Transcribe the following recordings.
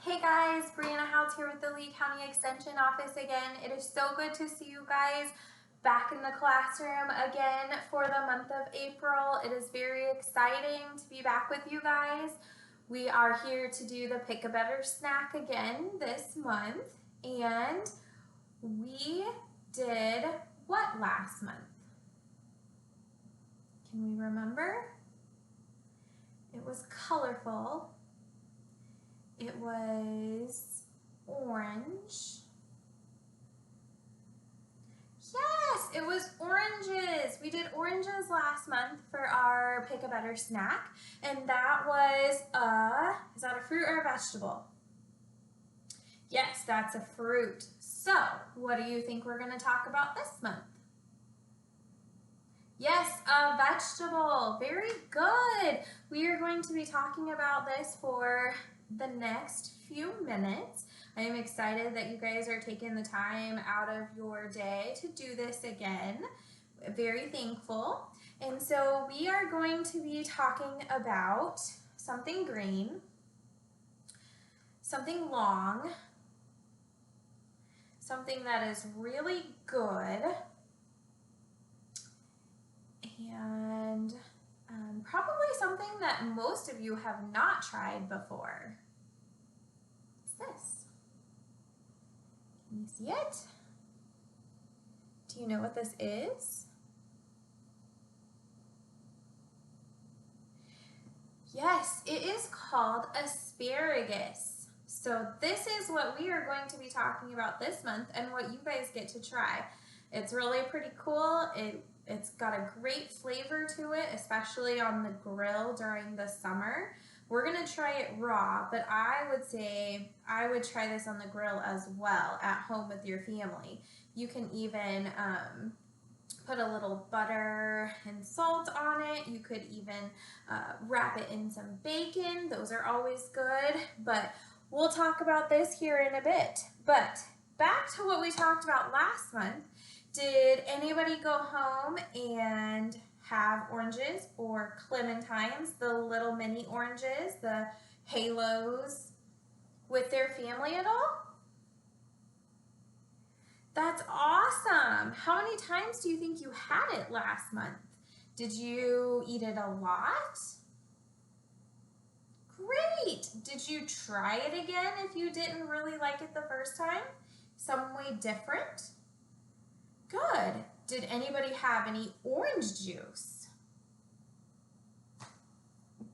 Hey guys, Brianna Houts here with the Lee County Extension Office again. It is so good to see you guys back in the classroom again for the month of April. It is very exciting to be back with you guys. We are here to do the Pick a Better Snack again this month, and we did what last month? Can we remember? It was colorful. It was orange. Yes, it was oranges. We did oranges last month for our Pick a Better Snack, and that was is that a fruit or a vegetable? Yes, that's a fruit. So, what do you think we're going to talk about this month? Yes, a vegetable. Very good. We are going to be talking about this for the next few minutes. I am excited that you guys are taking the time out of your day to do this again. Very thankful. And so we are going to be talking about something green, something long, something that is really good, and probably something that most of you have not tried before. What's this? Can you see it? Do you know what this is? Yes, it is called asparagus. So this is what we are going to be talking about this month and what you guys get to try. It's really pretty cool. It's got a great flavor to it, especially on the grill during the summer. We're gonna try it raw, but I would say I would try this on the grill as well at home with your family. You can even put a little butter and salt on it. You could even wrap it in some bacon. Those are always good, but we'll talk about this here in a bit. But back to what we talked about last month. Did anybody go home and have oranges or clementines, the little mini oranges, the halos, with their family at all? That's awesome. How many times do you think you had it last month? Did you eat it a lot? Great. Did you try it again if you didn't really like it the first time? Some way different? Good. Did anybody have any orange juice?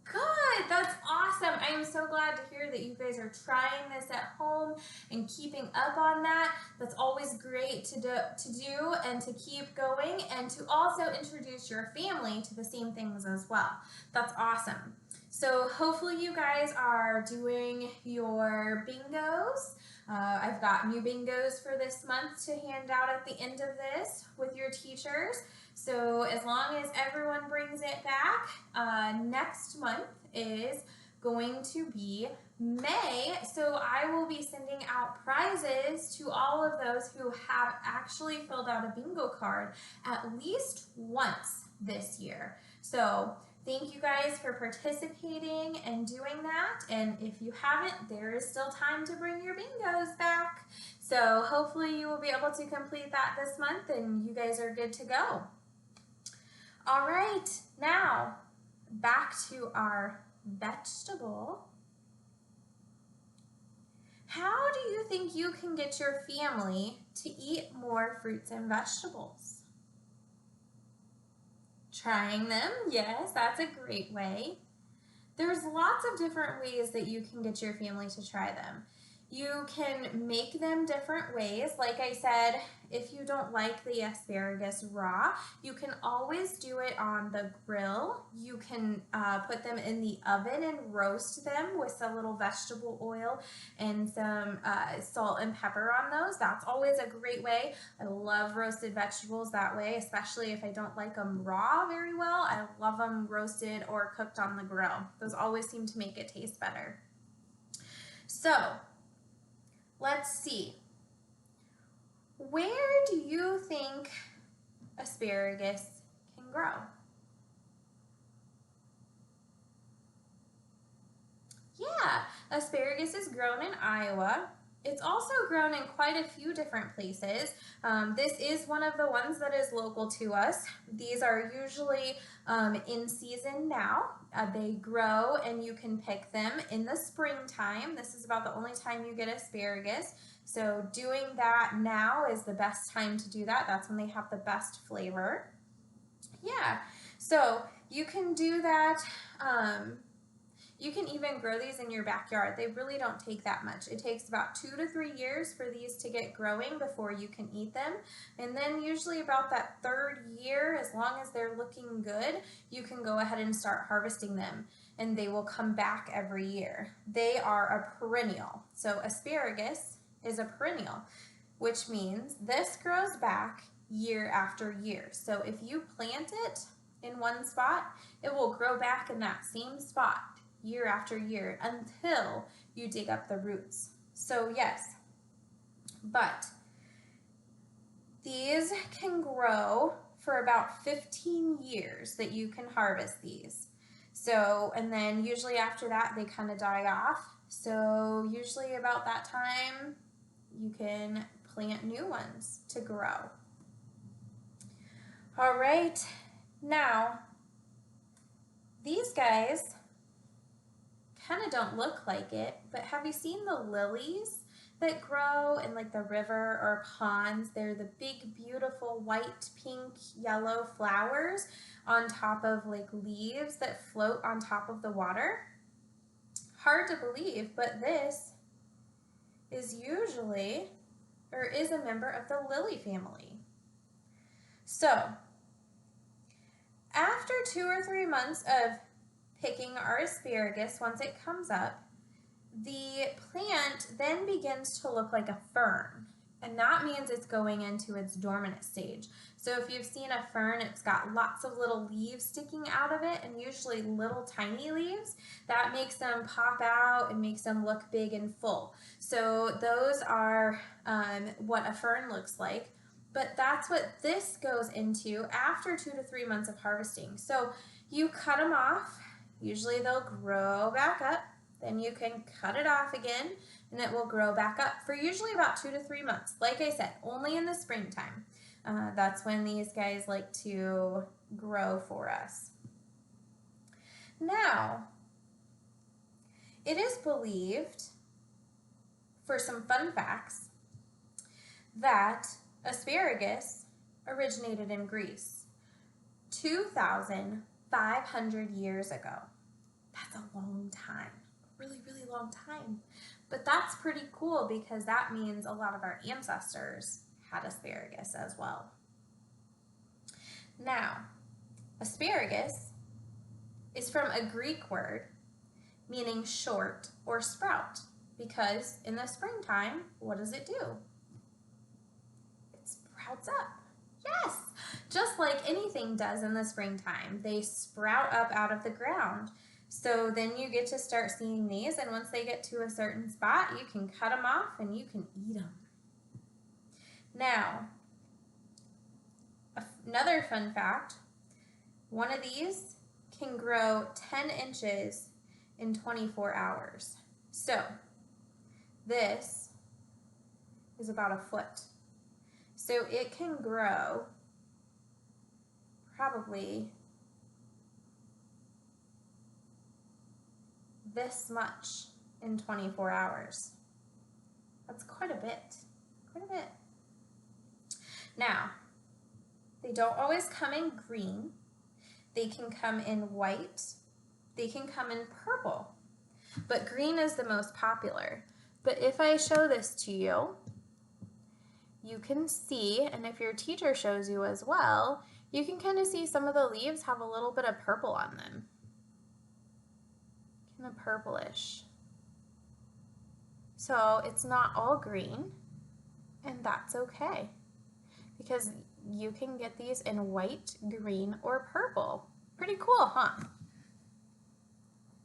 Good. That's awesome. I am so glad to hear that you guys are trying this at home and keeping up on that. That's always great to do and to keep going, and to also introduce your family to the same things as well. That's awesome. So hopefully you guys are doing your bingos. I've got new bingos for this month to hand out at the end of this with your teachers. So as long as everyone brings it back, next month is going to be May. So I will be sending out prizes to all of those who have actually filled out a bingo card at least once this year. So thank you guys for participating and doing that. And if you haven't, there is still time to bring your bingos back. So hopefully you will be able to complete that this month and you guys are good to go. All right, now back to our vegetable. How do you think you can get your family to eat more fruits and vegetables? Trying them, yes, that's a great way. There's lots of different ways that you can get your family to try them. You can make them different ways. Like I said, if you don't like the asparagus raw, you can always do it on the grill. You can put them in the oven and roast them with a little vegetable oil and some salt and pepper on those. That's always a great way. I love roasted vegetables that way, especially if I don't like them raw very well. I love them roasted or cooked on the grill. Those always seem to make it taste better. So, let's see. Where do you think asparagus can grow? Yeah, Asparagus is grown in Iowa. It's also grown in quite a few different places. This is one of the ones that is local to us. These are usually in season now. They grow and you can pick them in the springtime. This is about the only time you get asparagus. So doing that now is the best time to do that. That's when they have the best flavor. Yeah, so you can do that. You can even grow these in your backyard. They really don't take that much. It takes about 2 to 3 years for these to get growing before you can eat them. And then usually about that 3rd year, as long as they're looking good, you can go ahead and start harvesting them. And they will come back every year. They are a perennial. So asparagus is a perennial, which means this grows back year after year. So if you plant it in one spot, it will grow back in that same spot year after year until you dig up the roots. So yes, but these can grow for about 15 years that you can harvest these. So, and then usually after that they kind of die off. So usually about that time you can plant new ones to grow. All right, now these guys kind of don't look like it, but have you seen the lilies that grow in like the river or ponds? They're the big, beautiful white, pink, yellow flowers on top of like leaves that float on top of the water. Hard to believe, but this is usually, or is a member of the lily family. So, after 2 or 3 months of picking our asparagus, once it comes up, the plant then begins to look like a fern, and that means it's going into its dormant stage. So if you've seen a fern, it's got lots of little leaves sticking out of it, and usually little tiny leaves. That makes them pop out and makes them look big and full. So those are what a fern looks like. But that's what this goes into after 2 to 3 months of harvesting. So you cut them off. Usually they'll grow back up. Then you can cut it off again and it will grow back up for usually about 2 to 3 months. Like I said, only in the springtime. That's when these guys like to grow for us. Now, it is believed, for some fun facts, that asparagus originated in Greece 2,500 years ago. That's a long time, really, really long time. But that's pretty cool because that means a lot of our ancestors had asparagus as well. Now, asparagus is from a Greek word meaning short or sprout, because in the springtime, what does it do? It sprouts up. Yes, just like anything does in the springtime, they sprout up out of the ground. So then you get to start seeing these, and once they get to a certain spot, you can cut them off and you can eat them. Now, another fun fact, one of these can grow 10 inches in 24 hours. So this is about a foot. So it can grow probably this much in 24 hours. That's quite a bit, quite a bit. Now, they don't always come in green. They can come in white. They can come in purple. But green is the most popular. But if I show this to you, you can see, and if your teacher shows you as well, you can kind of see some of the leaves have a little bit of purple on them. Kind of purplish. So it's not all green, and that's okay, because you can get these in white, green, or purple. Pretty cool, huh?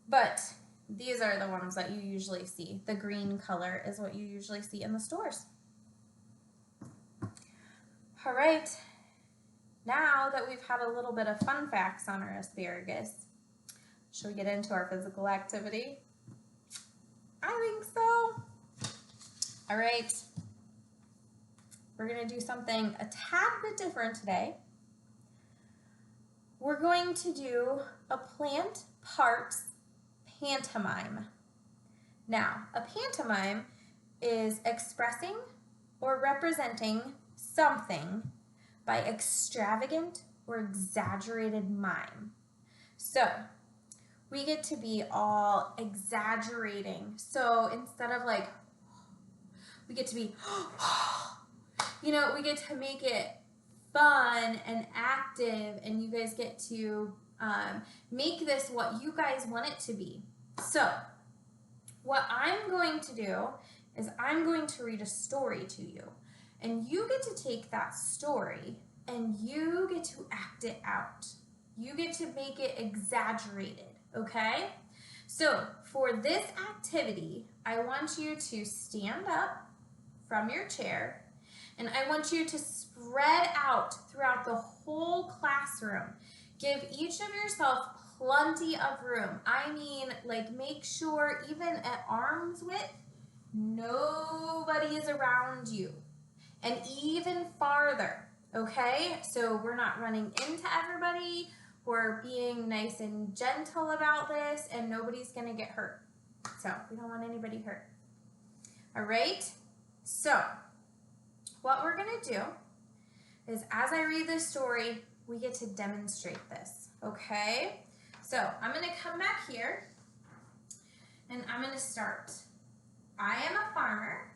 But these are the ones that you usually see. The green color is what you usually see in the stores. All right, now that we've had a little bit of fun facts on our asparagus, should we get into our physical activity? I think so. All right. We're going to do something a tad bit different today. We're going to do a plant parts pantomime. Now, a pantomime is expressing or representing something by extravagant or exaggerated mime. So, we get to be all exaggerating. So, instead of like, we get to be, you know, we get to make it fun and active, and you guys get to make this what you guys want it to be. So, what I'm going to do is I'm going to read a story to you, and you get to take that story and you get to act it out. You get to make it exaggerated, okay? So, for this activity, I want you to stand up from your chair, and I want you to spread out throughout the whole classroom. Give each of yourself plenty of room. I mean, like, make sure even at arm's width, nobody is around you. And even farther, okay? So we're not running into everybody. We're being nice and gentle about this, and nobody's gonna get hurt. So we don't want anybody hurt. All right? So what we're gonna do is, as I read this story, we get to demonstrate this, okay? So I'm gonna come back here, and I'm gonna start. I am a farmer,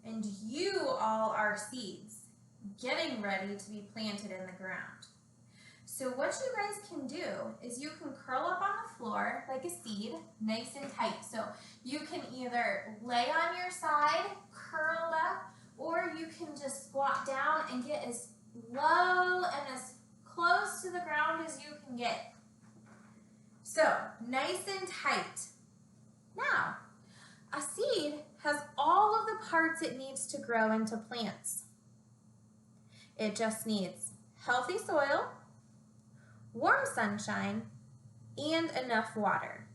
and you all are seeds getting ready to be planted in the ground. So what you guys can do is you can curl up on the floor like a seed, nice and tight. So you can either lay on your side, curled up, or you can just squat down and get as low and as close to the ground as you can get. So, nice and tight. Now, a seed has all of the parts it needs to grow into plants. It just needs healthy soil, warm sunshine, and enough water.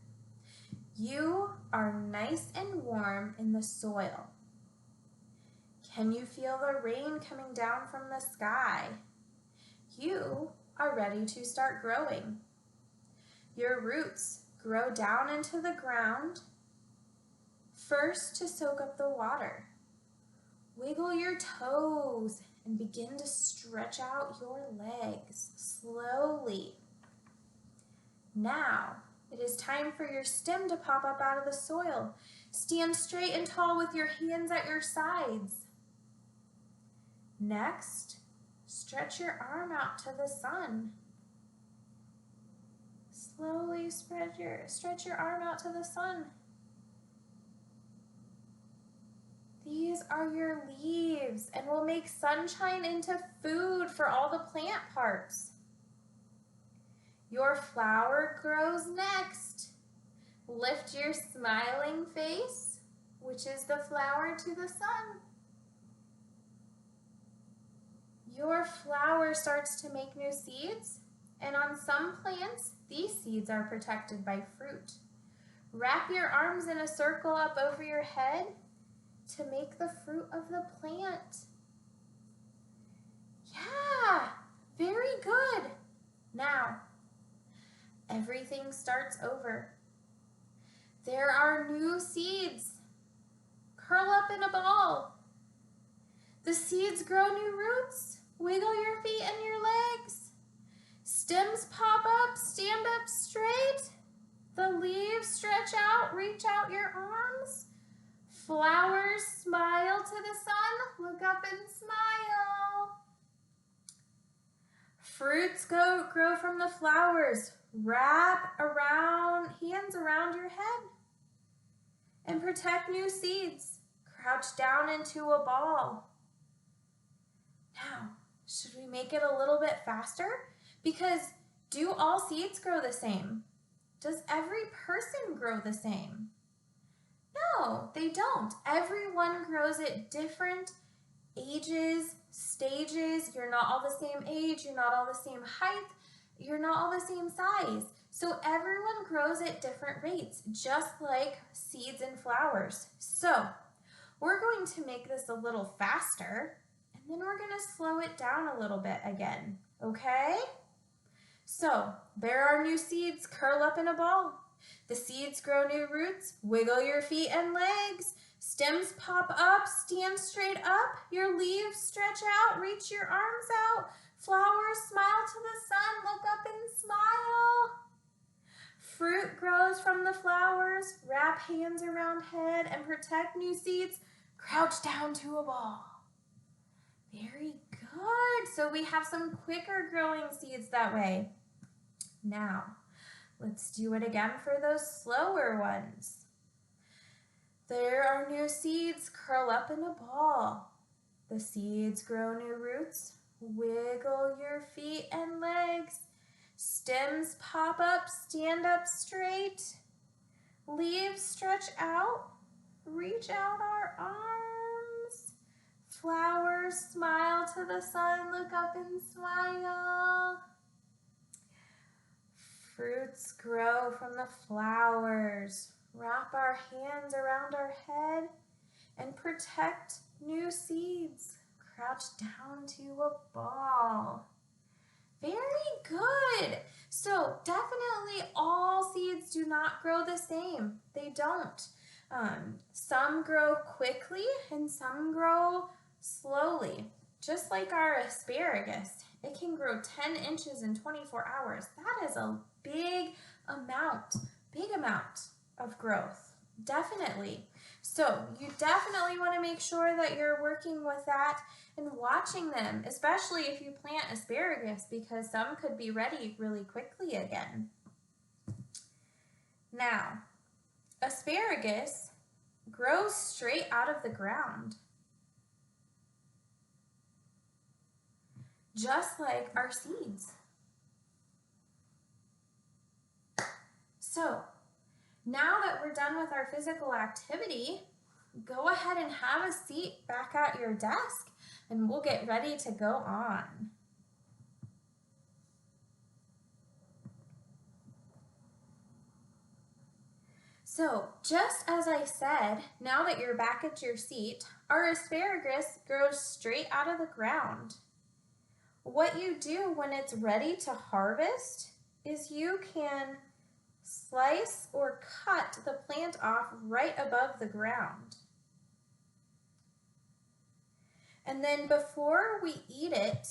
You are nice and warm in the soil. Can you feel the rain coming down from the sky? You are ready to start growing. Your roots grow down into the ground, first to soak up the water. Wiggle your toes and begin to stretch out your legs slowly. Now, it is time for your stem to pop up out of the soil. Stand straight and tall with your hands at your sides. Next, stretch your arm out to the sun. Slowly stretch your arm out to the sun. These are your leaves, and will make sunshine into food for all the plant parts. Your flower grows next. Lift your smiling face, which is the flower to the sun. Your flower starts to make new seeds, and on some plants, these seeds are protected by fruit. Wrap your arms in a circle up over your head to make the fruit of the plant. Yeah, very good. Now, everything starts over. There are new seeds. Curl up in a ball. The seeds grow new roots. Wiggle your feet and your legs. Stems pop up, stand up straight. The leaves stretch out, reach out your arms. Flowers smile to the sun, look up and smile. Fruits grow from the flowers. Wrap around, hands around your head. And protect new seeds. Crouch down into a ball. Now, should we make it a little bit faster? Because do all seeds grow the same? Does every person grow the same? No, they don't. Everyone grows at different ages, stages. You're not all the same age. You're not all the same height. You're not all the same size. So everyone grows at different rates, just like seeds and flowers. So we're going to make this a little faster, and then we're going to slow it down a little bit again, okay? So there are new seeds, curl up in a ball. The seeds grow new roots, wiggle your feet and legs. Stems pop up, stand straight up. Your leaves stretch out, reach your arms out. Flowers smile to the sun, look up and smile. Fruit grows from the flowers, wrap hands around head and protect new seeds, crouch down to a ball. Very good. So we have some quicker growing seeds that way. Now, let's do it again for those slower ones. There are new seeds, curl up in a ball. The seeds grow new roots, wiggle your feet and legs. Stems pop up, stand up straight. Leaves stretch out, reach out our arms. Flowers smile to the sun, look up and smile. Fruits grow from the flowers. Wrap our hands around our head and protect new seeds. Crouch down to a ball. Very good. So definitely all seeds do not grow the same. They don't. Some grow quickly and some grow slowly. Just like our asparagus, it can grow 10 inches in 24 hours. That is a big amount of growth. Definitely. So you definitely want to make sure that you're working with that and watching them, especially if you plant asparagus, because some could be ready really quickly again. Now, asparagus grows straight out of the ground, just like our seeds. So, now that we're done with our physical activity, go ahead and have a seat back at your desk and we'll get ready to go on. So, just as I said, now that you're back at your seat, our asparagus grows straight out of the ground. What you do when it's ready to harvest is you can slice or cut the plant off right above the ground. And then before we eat it,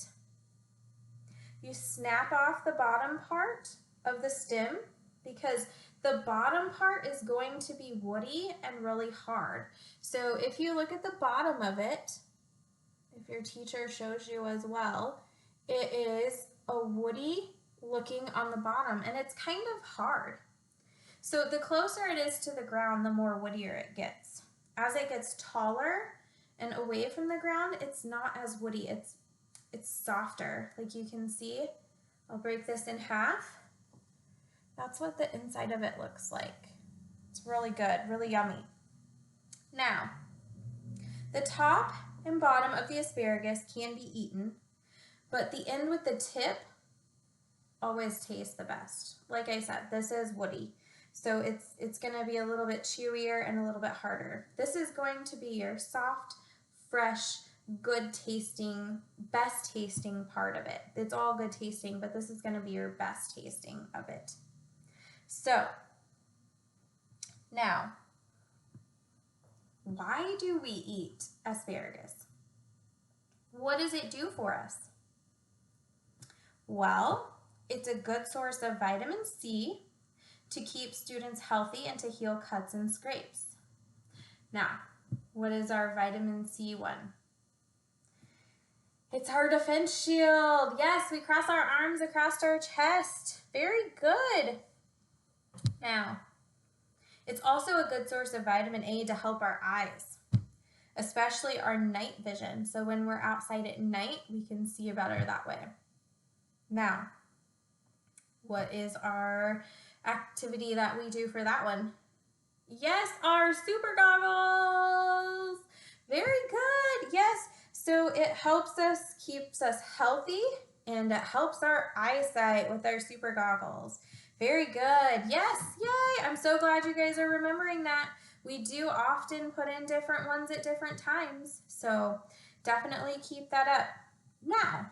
you snap off the bottom part of the stem because the bottom part is going to be woody and really hard. So if you look at the bottom of it, if your teacher shows you as well, it is a woody looking on the bottom and it's kind of hard. So the closer it is to the ground, the more woodier it gets. As it gets taller and away from the ground, it's not as woody, it's softer. Like you can see, I'll break this in half. That's what the inside of it looks like. It's really good, really yummy. Now, the top and bottom of the asparagus can be eaten, but the end with the tip always tastes the best. Like I said, this is woody. So it's going to be a little bit chewier and a little bit harder. This is going to be your soft, fresh, good tasting, best tasting part of it. It's all good tasting, but this is going to be your best tasting of it. So now, why do we eat asparagus? What does it do for us? Well, it's a good source of vitamin C to keep students healthy and to heal cuts and scrapes. Now, what is our vitamin C one? It's our defense shield. Yes, we cross our arms across our chest. Very good. Now, it's also a good source of vitamin A to help our eyes, especially our night vision. So when we're outside at night, we can see better that way. Now, what is our activity that we do for that one? Yes, our super goggles. Very good. Yes. So it helps us, keeps us healthy, and it helps our eyesight with our super goggles. Very good. Yes, yay. I'm so glad you guys are remembering that. We do often put in different ones at different times, so definitely keep that up. Now,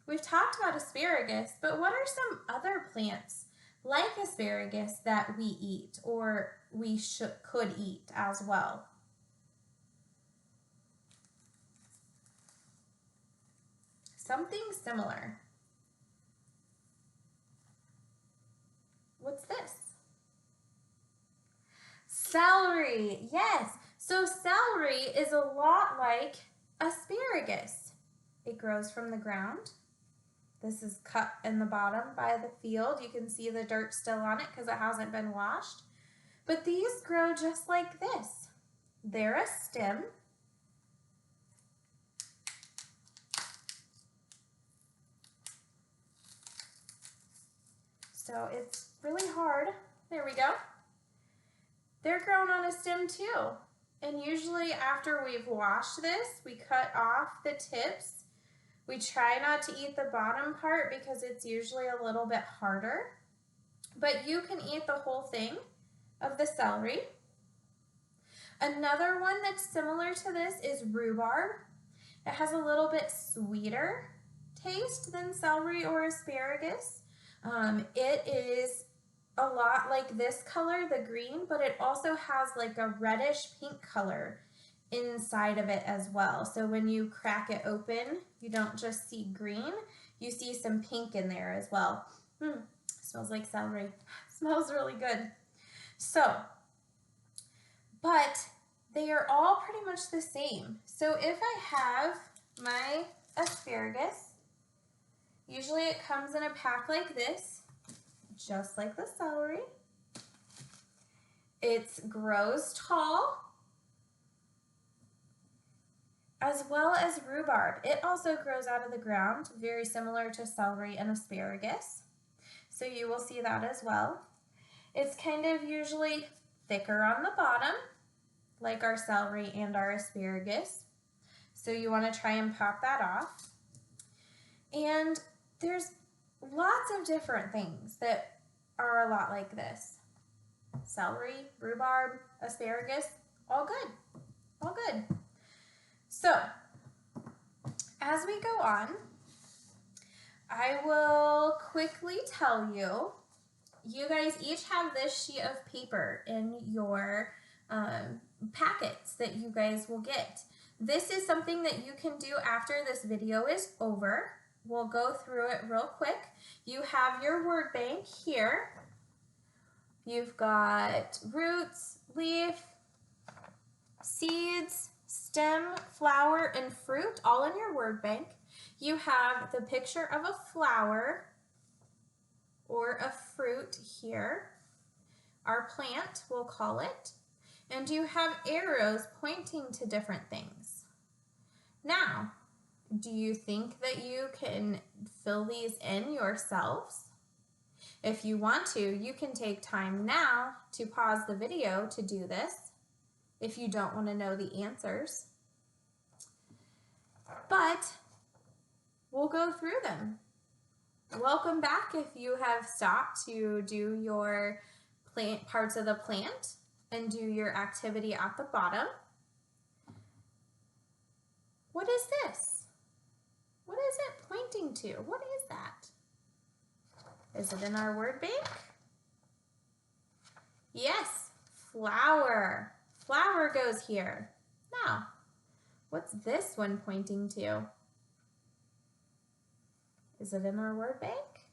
we've talked about asparagus, but what are some other plants like asparagus that we eat or we could eat as well? Something similar. What's this? Celery, yes. So celery is a lot like asparagus. It grows from the ground. This is cut in the bottom by the field. You can see the dirt still on it because it hasn't been washed. But these grow just like this. They're a stem. So it's really hard. There we go. They're grown on a stem too. And usually after we've washed this, we cut off the tips. We try not to eat the bottom part because it's usually a little bit harder. But you can eat the whole thing of the celery. Another one that's similar to this is rhubarb. It has a little bit sweeter taste than celery or asparagus. It is a lot like this color, the green, but it also has like a reddish pink color inside of it as well. So when you crack it open, you don't just see green, you see some pink in there as well. Smells like celery. Smells really good. So, but they are all pretty much the same. So if I have my asparagus, usually it comes in a pack like this, just like the celery. It grows tall, as well as rhubarb. It also grows out of the ground, very similar to celery and asparagus. So you will see that as well. It's kind of usually thicker on the bottom, like our celery and our asparagus. So you want to try and pop that off. And there's lots of different things that are a lot like this. Celery, rhubarb, asparagus, all good, all good. So, as we go on, I will quickly tell you, you guys each have this sheet of paper in your packets that you guys will get. This is something that you can do after this video is over. We'll go through it real quick. You have your word bank here. You've got roots, leaf, seeds, stem, flower, and fruit all in your word bank. You have the picture of a flower or a fruit here. Our plant, we'll call it. And you have arrows pointing to different things. Now, do you think that you can fill these in yourselves? If you want to, you can take time now to pause the video to do this if you don't want to know the answers. But we'll go through them. Welcome back if you have stopped to do your plant parts of the plant and do your activity at the bottom. What is this? What is it pointing to? What is that? Is it in our word bank? Yes, flower. Flower goes here. Now, what's this one pointing to? Is it in our word bank?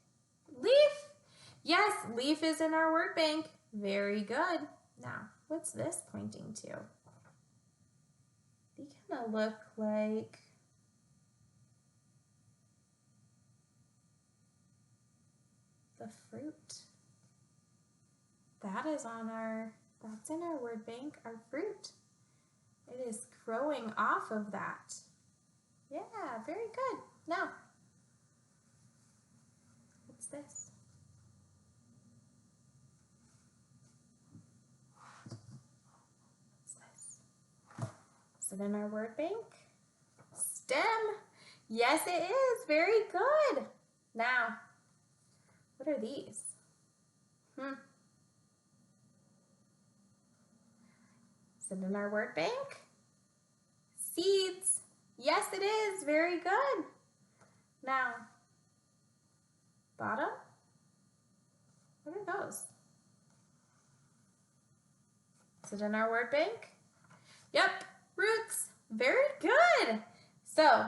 Leaf. Yes, leaf is in our word bank. Very good. Now, what's this pointing to? They kind of look like the fruit. That is on our, that's in our word bank, our fruit. It is growing off of that. Yeah, very good. Now, what's this? What's this? Is it in our word bank? Stem. Yes, it is. Very good. Now, what are these? Is it in our word bank? Seeds. Yes, it is. Very good. Now, bottom. What are those? Is it in our word bank? Yep, roots. Very good. So,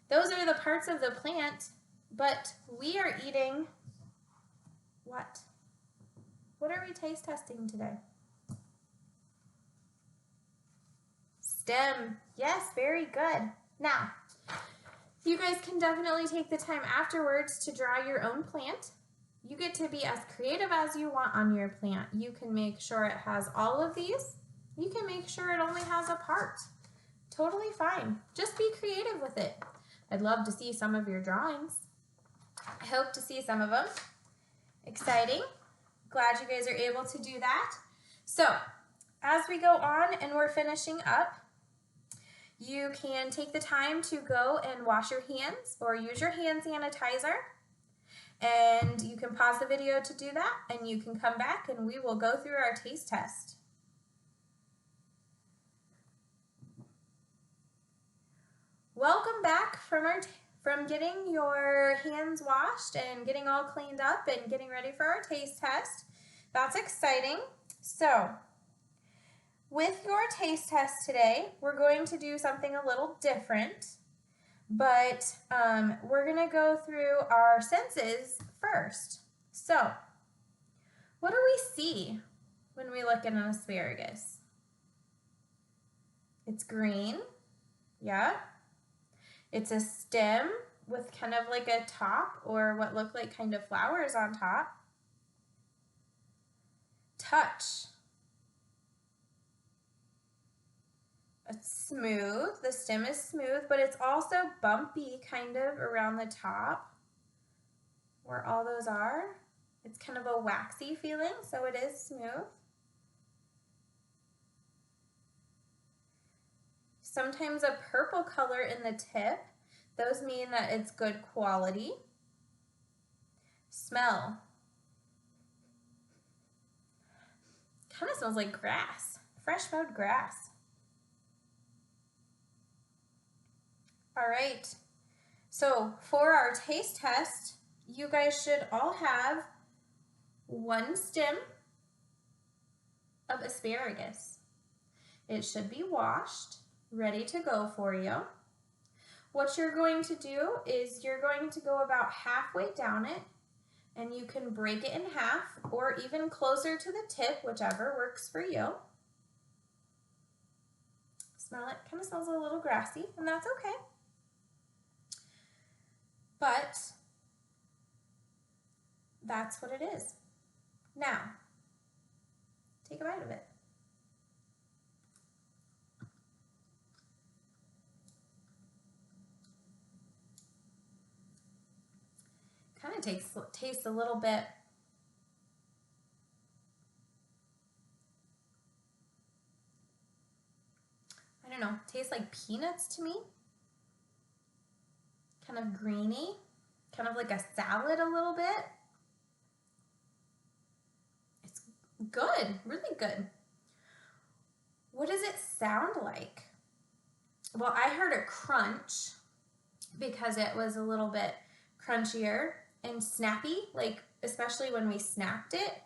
those are the parts of the plant, but we are eating what? What are we taste testing today? Stem. Yes, very good. Now, you guys can definitely take the time afterwards to draw your own plant. You get to be as creative as you want on your plant. You can make sure it has all of these. You can make sure it only has a part. Totally fine. Just be creative with it. I'd love to see some of your drawings. I hope to see some of them. Exciting. Glad you guys are able to do that. So, as we go on and we're finishing up, you can take the time to go and wash your hands or use your hand sanitizer. And you can pause the video to do that, and you can come back and we will go through our taste test. Welcome back from getting your hands washed and getting all cleaned up and getting ready for our taste test. That's exciting. So, with your taste test today, we're going to do something a little different. But we're going to go through our senses first. So, what do we see when we look at an asparagus? It's green, yeah. It's a stem with kind of like a top or what look like kind of flowers on top. Touch. It's smooth. The stem is smooth, but it's also bumpy kind of around the top where all those are. It's kind of a waxy feeling, so it is smooth. Sometimes a purple color in the tip. Those mean that it's good quality. Smell. Kind of smells like grass, fresh mowed grass. All right, so for our taste test, you guys should all have one stem of asparagus. It should be washed, ready to go for you. What you're going to do is you're going to go about halfway down it, and you can break it in half or even closer to the tip, whichever works for you. Smell it, kind of smells a little grassy, and that's okay. But that's what it is. Now, take a bite of it. Kind of tastes a little bit I don't know, tastes like peanuts to me. Kind of greeny, kind of like a salad a little bit. It's good, really good. What does it sound like? Well, I heard a crunch because it was a little bit crunchier and snappy, like especially when we snapped it.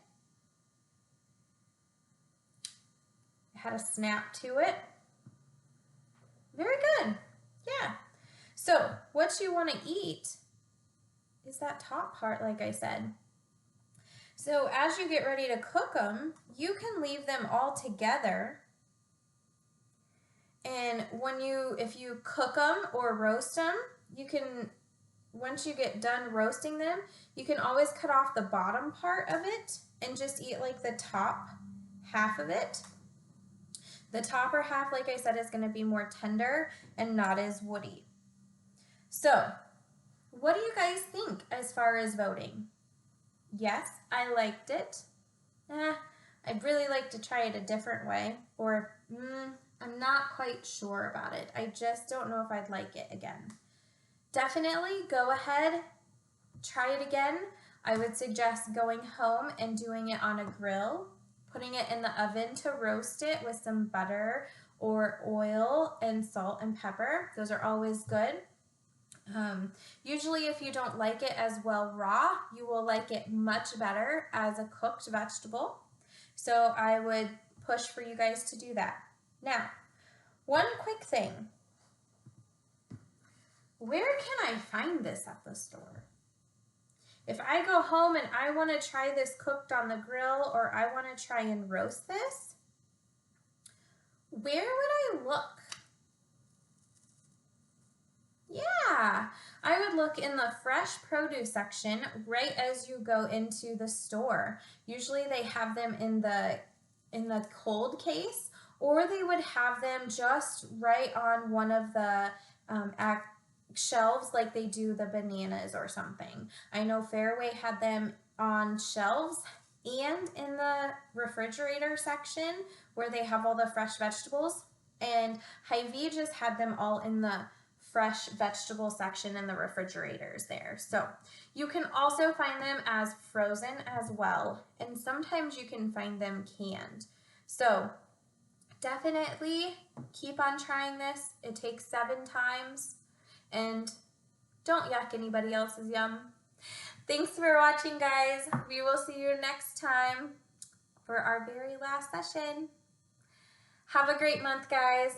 It had a snap to it. Very good, yeah. So what you want to eat is that top part, like I said. So as you get ready to cook them, you can leave them all together. And if you cook them or roast them, you can, once you get done roasting them, you can always cut off the bottom part of it and just eat like the top half of it. The topper half, like I said, is going to be more tender and not as woody. So, what do you guys think as far as voting? Yes, I liked it. I'd really like to try it a different way. Or, I'm not quite sure about it. I just don't know if I'd like it again. Definitely go ahead, try it again. I would suggest going home and doing it on a grill, putting it in the oven to roast it with some butter or oil and salt and pepper. Those are always good. Usually if you don't like it as well raw, you will like it much better as a cooked vegetable. So I would push for you guys to do that. Now, one quick thing. Where can I find this at the store? If I go home and I want to try this cooked on the grill, or I want to try and roast this, where would I look? Yeah, I would look in the fresh produce section right as you go into the store. Usually they have them in the cold case, or they would have them just right on one of the shelves like they do the bananas or something. I know Fairway had them on shelves and in the refrigerator section where they have all the fresh vegetables, and Hy-Vee just had them all in the fresh vegetable section in the refrigerators there. So you can also find them as frozen as well, and sometimes you can find them canned. So definitely keep on trying this. It takes 7 times, and don't yuck anybody else's yum. Thanks for watching, guys. We will see you next time for our very last session. Have a great month, guys.